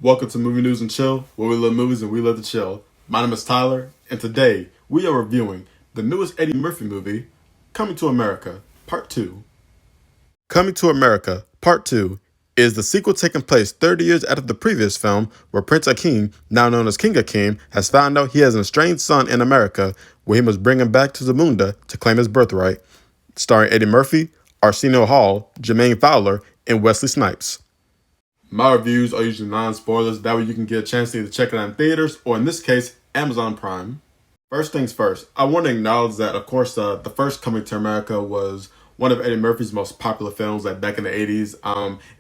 Welcome to Movie News and Chill, where we love movies and we love to chill. My name is Tyler, and today we are reviewing the newest Eddie Murphy movie, Coming to America, Part 2. Coming to America, Part 2 is the sequel taking place 30 years after the previous film, where Prince Akeem, now known as King Akeem, has found out he has an estranged son in America, where he must bring him back to Zamunda to claim his birthright. Starring Eddie Murphy, Arsenio Hall, Jermaine Fowler, and Wesley Snipes. My reviews are usually non-spoilers, that way you can get a chance to either check it out in theaters, or in this case, Amazon Prime. First things first, I want to acknowledge that, of course, the first Coming to America was one of Eddie Murphy's most popular films, like back in the 80s.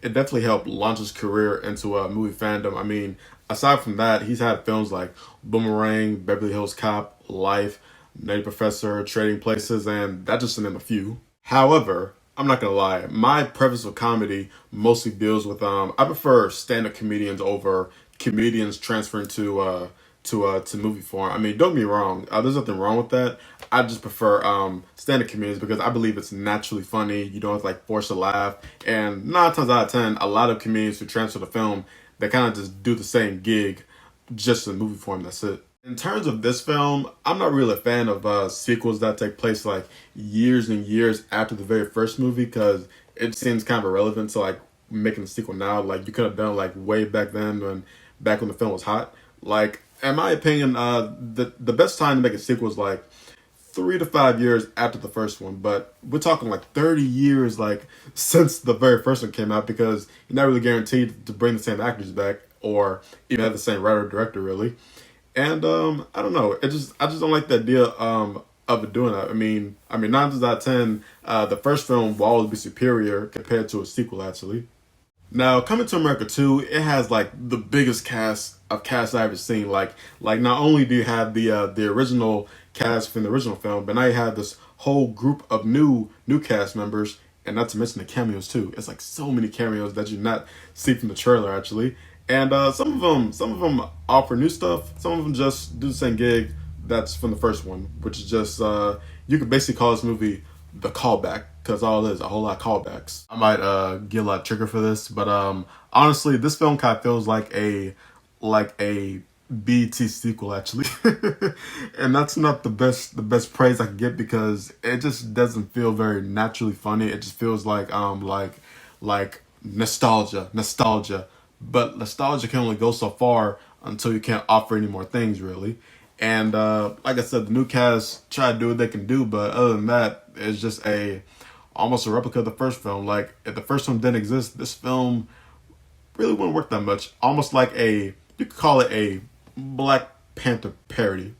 It definitely helped launch his career into movie fandom. I mean, aside from that, he's had films like Boomerang, Beverly Hills Cop, Life, Nutty Professor, Trading Places, and that's just to name a few. However, I'm not gonna lie, my preference for comedy mostly deals with I prefer stand-up comedians over comedians transferring to movie form. I mean, don't get me wrong, there's nothing wrong with that. I just prefer stand-up comedians because I believe it's naturally funny. You don't have to force a laugh, and 9 times out of 10, a lot of comedians who transfer to film, they kind of just do the same gig, just in movie form. That's it. In terms of this film, I'm not really a fan of sequels that take place years and years after the very first movie, because it seems kind of irrelevant to making a sequel now. You could have done way back then, back when the film was hot. In my opinion, the best time to make a sequel is 3 to 5 years after the first one, but we're talking 30 years since the very first one came out, because you're not really guaranteed to bring the same actors back or even have the same writer or director really. And I don't know. I just don't like the idea of it doing that. I mean, 9 times out of 10, the first film will always be superior compared to a sequel. Actually, now Coming to America 2, it has the biggest cast I've ever seen. Not only do you have the original cast from the original film, but now you have this whole group of new cast members, and not to mention the cameos too. It's so many cameos that you not see from the trailer actually. And some of them offer new stuff. Some of them just do the same gig that's from the first one, which is just you could basically call this movie the callback, because all it is a whole lot of callbacks. I might get a lot trigger for this, but honestly, this film kind of feels like a BT sequel actually, and that's not the best praise I can get, because it just doesn't feel very naturally funny. It just feels like nostalgia. But nostalgia can only go so far until you can't offer any more things, really. And like I said, the new cast try to do what they can do, but other than that, it's just almost a replica of the first film. If the first one didn't exist, this film really wouldn't work that much. Almost you could call it a Black Panther parody.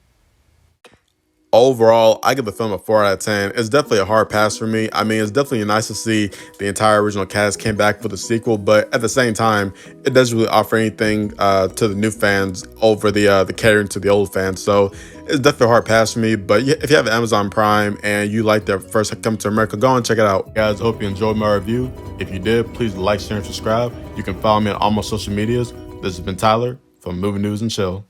Overall, I give the film a 4 out of 10. It's definitely a hard pass for me. I mean, it's definitely nice to see the entire original cast came back for the sequel, but at the same time, it doesn't really offer anything to the new fans over the catering to the old fans. So it's definitely a hard pass for me. But if you have Amazon Prime and you like their first Coming to America, go and check it out. Guys, hope you enjoyed my review. If you did, please like, share, and subscribe. You can follow me on all my social medias. This has been Tyler from Movie News and Chill.